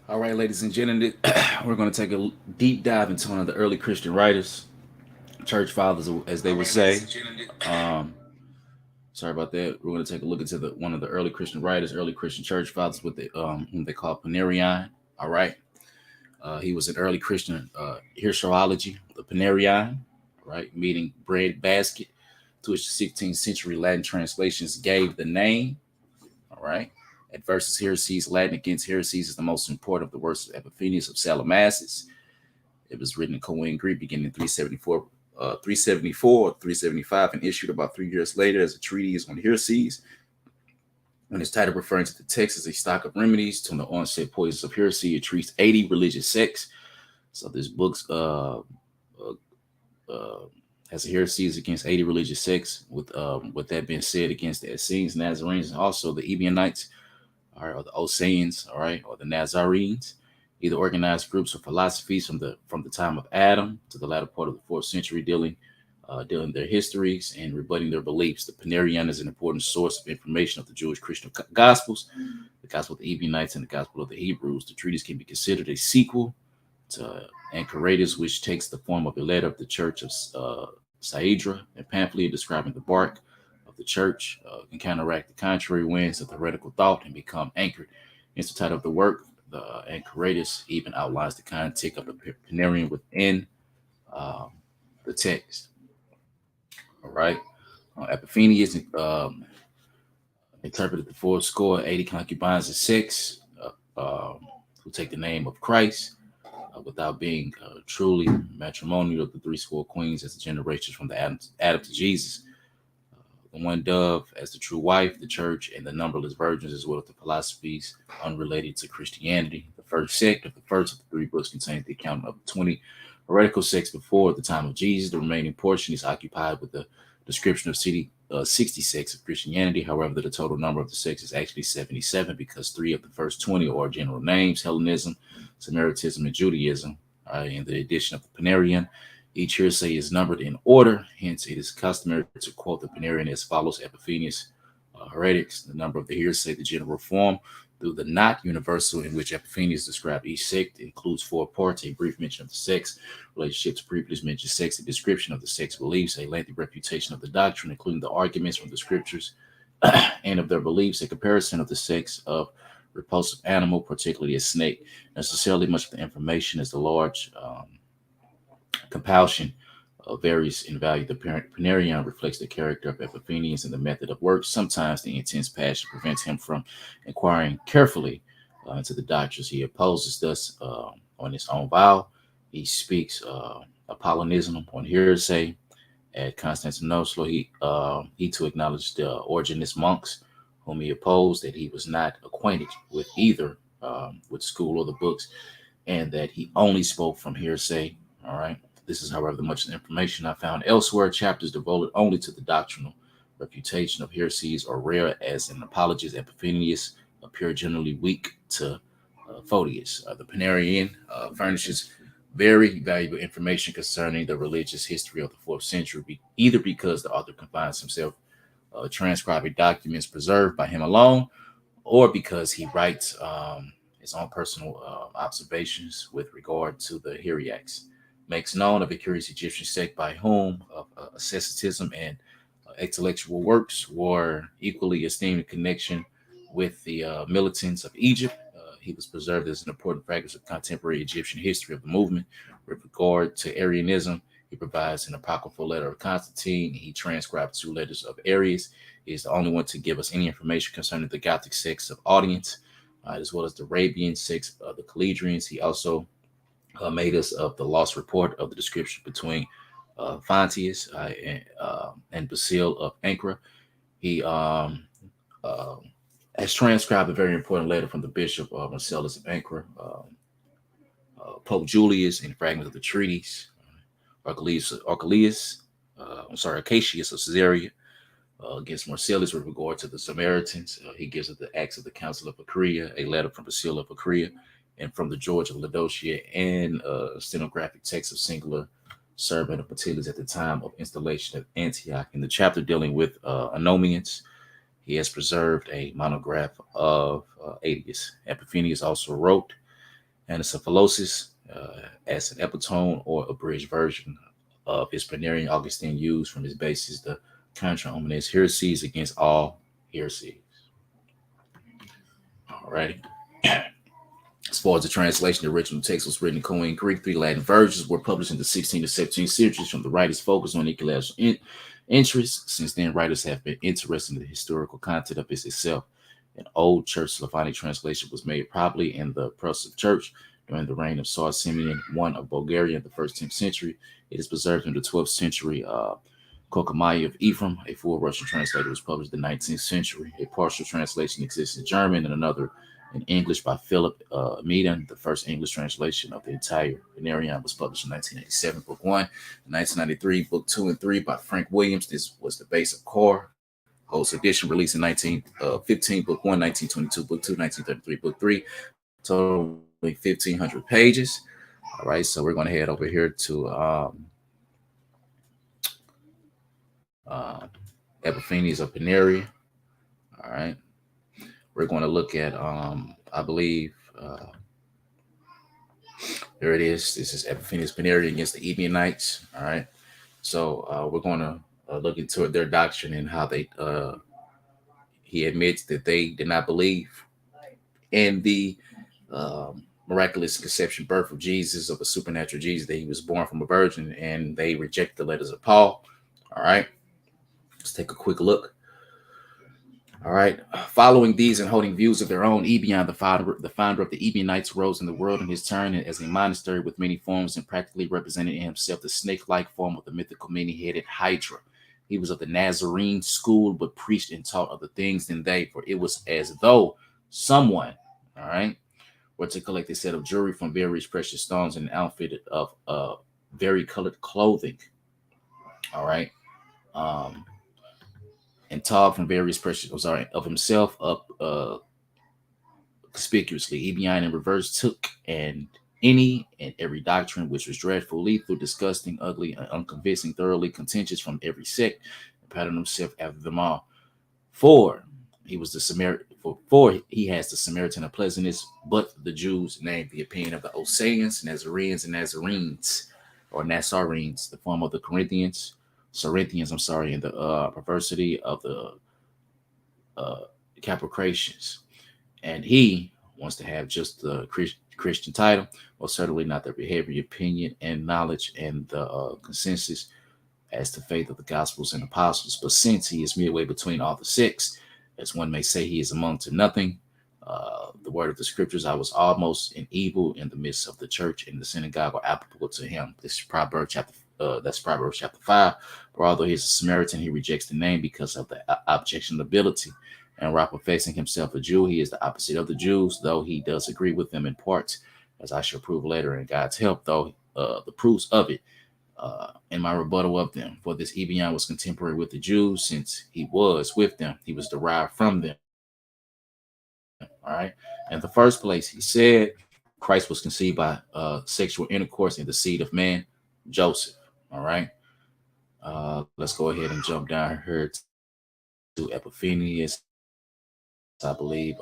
All right, ladies and gentlemen, we're going to take a deep dive into one of the early Christian writers, church fathers, as they would say. Um, Sorry about that. We're going to take a look into one of the early Christian writers, early Christian church fathers, with the whom they call Panarion. All right, he was an early Christian heresiology, the Panarion, right, meaning bread basket, to which the 16th century Latin translations gave the name. All right. Adversus heresies, Latin against heresies is the most important of the works of Ephiphanius of Salamis. It was written in Koine Greek beginning in 374 or 375 and issued about 3 years later as a treatise on heresies. And its title referring to the text as a stock of remedies to the onset poisons of heresy. It treats 80 religious sects. So this book's uh, has heresies against 80 religious sects. With that being said, against the Essenes, Nazarenes, and also the Ebionites, all right, or the Oseans, all right, or the Nazarenes, either organized groups or philosophies from the time of Adam to the latter part of the fourth century, dealing their histories and rebutting their beliefs. The Panarion is an important source of information of the Jewish Christian Gospels, the Gospel of the Ebionites and the Gospel of the Hebrews. The treatise can be considered a sequel to Anchoritis, which takes the form of a letter of the Church of Saedra and pamphlet describing the bark of the church, can counteract the contrary winds of heretical thought and become anchored. Hence, the title of the work, the Anchoritis, even outlines the content of the Panarion within um, the text. All right. Epiphanius interpreted the four score, 80 concubines and six who take the name of Christ without being truly matrimonial of the three score queens as the generations from the Adam to Jesus. The one dove as the true wife, the church, and the numberless virgins, as well as the philosophies unrelated to Christianity. The first sect of the first of the three books contains the account of 20 heretical sects before the time of Jesus. The remaining portion is occupied with the description of 60 sects of Christianity. However, the total number of the sects is actually 77 because three of the first 20 are general names: Hellenism, Samaritism, and Judaism. In the edition of the Panarion, each hearsay is numbered in order. Hence, it is customary to quote the Panarion as follows: Epiphanius, heretics, the number of the hearsay, the general form, through the not universal in which Epiphanius described each sect includes four parts: a brief mention of the sects, relationship to previously mentioned sects, a description of the sect's beliefs, a lengthy refutation of the doctrine, including the arguments from the scriptures and of their beliefs, a comparison of the sects of repulsive animal, particularly a snake. Necessarily, much of the information is the large compulsion varies in value. The Panarion reflects the character of Epiphanius and the method of work. Sometimes the intense passion prevents him from inquiring carefully into the doctrines he opposes. Thus, on his own vow, he speaks Apollinism on hearsay. At Constantinople, he too acknowledged the Origenist monks, whom he opposed, that he was not acquainted with either with school or the books, and that he only spoke from hearsay. All right. This is, however, the much information I found elsewhere. Chapters devoted only to the doctrinal refutation of heresies are rare, as an apologist Epiphanius appear generally weak to Photius. The Panarion furnishes very valuable information concerning the religious history of the fourth century, either because the author confines himself transcribing documents preserved by him alone, or because he writes his own personal observations with regard to the Hierarchs. Makes known of a curious Egyptian sect by whom asceticism and intellectual works were equally esteemed in connection with the militants of Egypt. He was preserved as an important fragment of contemporary Egyptian history of the movement. With regard to Arianism, he provides an apocryphal letter of Constantine. He transcribed two letters of Arius. He is the only one to give us any information concerning the Gothic sects of Audience, as well as the Arabian sects of the Caledrians. He also made us of the lost report of the description between Fontius and Basile of Ankara. He uh, has transcribed a very important letter from the Bishop of Marcellus of Ankara, Pope Julius, in fragments of the treatise, Acacius of Caesarea, against Marcellus with regard to the Samaritans. He gives us the Acts of the Council of Achaia, a letter from Basile of Achaia, and from the George of Laodicea, and stenographic text of singular servant of Petilius at the time of installation at Antioch. In the chapter dealing with Anomians, he has preserved a monograph of Aetius. Epiphanius also wrote Anacephalosis as an epitome or abridged version of his Panarion. Augustine used from his basis the contra omnes heresies against all heresies. Alrighty. As far as the translation, the original text was written in Koine Greek. 3 Latin versions were published in the 16th to 17th centuries from the writers' focus on ecological interests. Since then, writers have been interested in the historical content of it itself. An old church Slavonic translation was made probably in the Protestant church during the reign of Tsar Simeon I of Bulgaria in the first 10th century. It is preserved in the 12th century. Kokomai of Ephraim, a full Russian translator, was published in the 19th century. A partial translation exists in German and another in English by Philip Meaden. The first English translation of the entire Panarion was published in 1987, Book 1. In 1993, Book 2 and 3 by Frank Williams. This was the base of Core. Holst edition released in 1915, Book 1, 1922, Book 2, 1933, Book 3, totaling 1,500 pages. All right, so we're going to head over here to Ephiphanius of Panarion. All right, we're going to look at, I believe, there it is. This is Ephiphanius Panarion against the Ebionites. All right, so we're going to look into their doctrine and how they, he admits that they did not believe in the miraculous conception, birth of Jesus, of a supernatural Jesus, that he was born from a virgin, and they reject the letters of Paul. All right, let's take a quick look. All right, following these and holding views of their own, Ebion, the founder of the Ebionites, rose in the world in his turn as a monastery with many forms and practically represented in himself the snake-like form of the mythical many-headed Hydra. He was of the Nazarene school, but preached and taught other things than they, for it was as though someone, all right, were to collect a set of jewelry from various precious stones and an outfit of vari-colored clothing, all right, and taught from various precious, of himself up conspicuously. Ebion in reverse took any and every doctrine which was dreadful, lethal, disgusting, ugly, and unconvincing, thoroughly contentious from every sect, and patterned himself after them all. For he was the Samaritan, for he has the Samaritan of pleasantness, but the Jews named the opinion of the Oseans, Nazareans, and Nazarenes, or Nazarenes, the form of the Corinthians, and the perversity of the Capricrations. And he wants to have just the Christian title, or certainly not the behavior, opinion, and knowledge, and the consensus as to faith of the Gospels and Apostles. But since he is midway between all the sects, as one may say, he is among to nothing. The word of the Scriptures, I was almost an evil in the midst of the church and the synagogue, are applicable to him. This is Proverbs chapter. That's Proverbs chapter 5. For although he is a Samaritan, he rejects the name because of the objectionability. And while professing himself a Jew, he is the opposite of the Jews, though he does agree with them in parts, as I shall prove later in God's help, though the proofs of it in my rebuttal of them. For this Ebion was contemporary with the Jews, since he was with them, he was derived from them. All right. In the first place, he said Christ was conceived by sexual intercourse in the seed of man, Joseph. All right. Let's go ahead and jump down here to Epiphanius, I believe,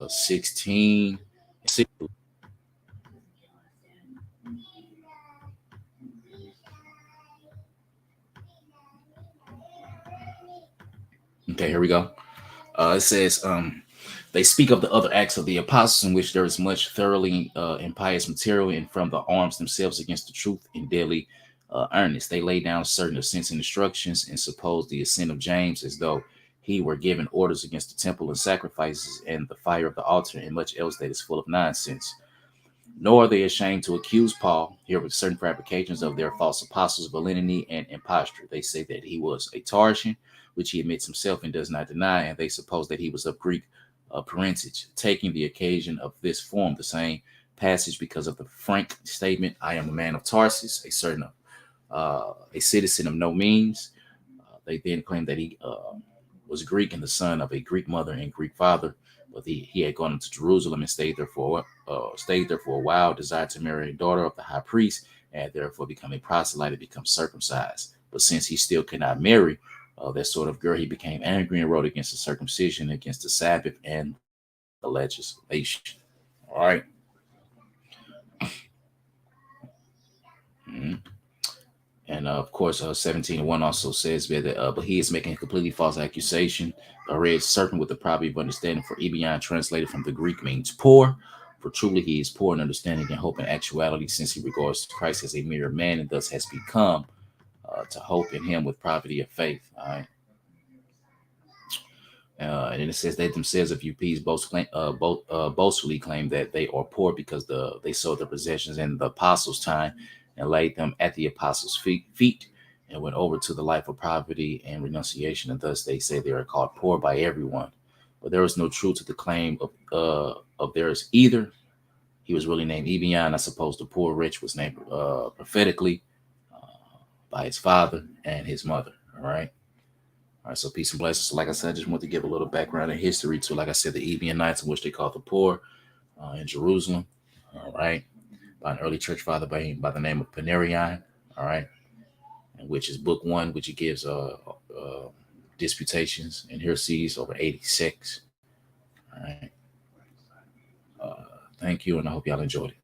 16. Okay, here we go. It says, they speak of the other acts of the apostles in which there is much thoroughly impious material, and from the arms themselves against the truth in deadly earnest. They lay down certain offense and instructions and suppose the ascent of James as though he were given orders against the temple and sacrifices and the fire of the altar and much else that is full of nonsense. Nor are they ashamed to accuse Paul here with certain fabrications of their false apostles, villainy, and imposture. They say that he was a Tarsian, which he admits himself and does not deny, and they suppose that he was of Greek parentage, taking the occasion of this form, the same passage, because of the frank statement, I am a man of Tarsus, a citizen of no means. They then claim that he was Greek and the son of a Greek mother and Greek father, but he had gone into Jerusalem and stayed there for a while, desired to marry a daughter of the high priest, and therefore become a proselyte and become circumcised. But since he still could not marry that sort of girl, he became angry and wrote against the circumcision, against the Sabbath, and the legislation. All right. Mhm. And of course, 17:1 also says that, but he is making a completely false accusation. The red serpent with the property of understanding, for Ebion translated from the Greek means poor. For truly he is poor in understanding and hope in actuality, since he regards Christ as a mere man and thus has become to hope in him with poverty of faith. All right. And then it says they themselves of UPs boastfully claim that they are poor because they sold their possessions in the apostles' time and laid them at the apostles' feet and went over to the life of poverty and renunciation, and thus they say they are called poor by everyone. But there is no truth to the claim of theirs either. He was really named Ebion. I suppose the poor rich was named prophetically by his father and his mother. All right. All right, so peace and blessings. So like I said, I just want to give a little background and history to, like I said, the Ebionites, in which they called the poor in Jerusalem. All right, by an early church father by the name of Panarion. All right, and which is book one, which it gives disputations and heresies over 80 sects. All right, thank you, and I hope y'all enjoyed it.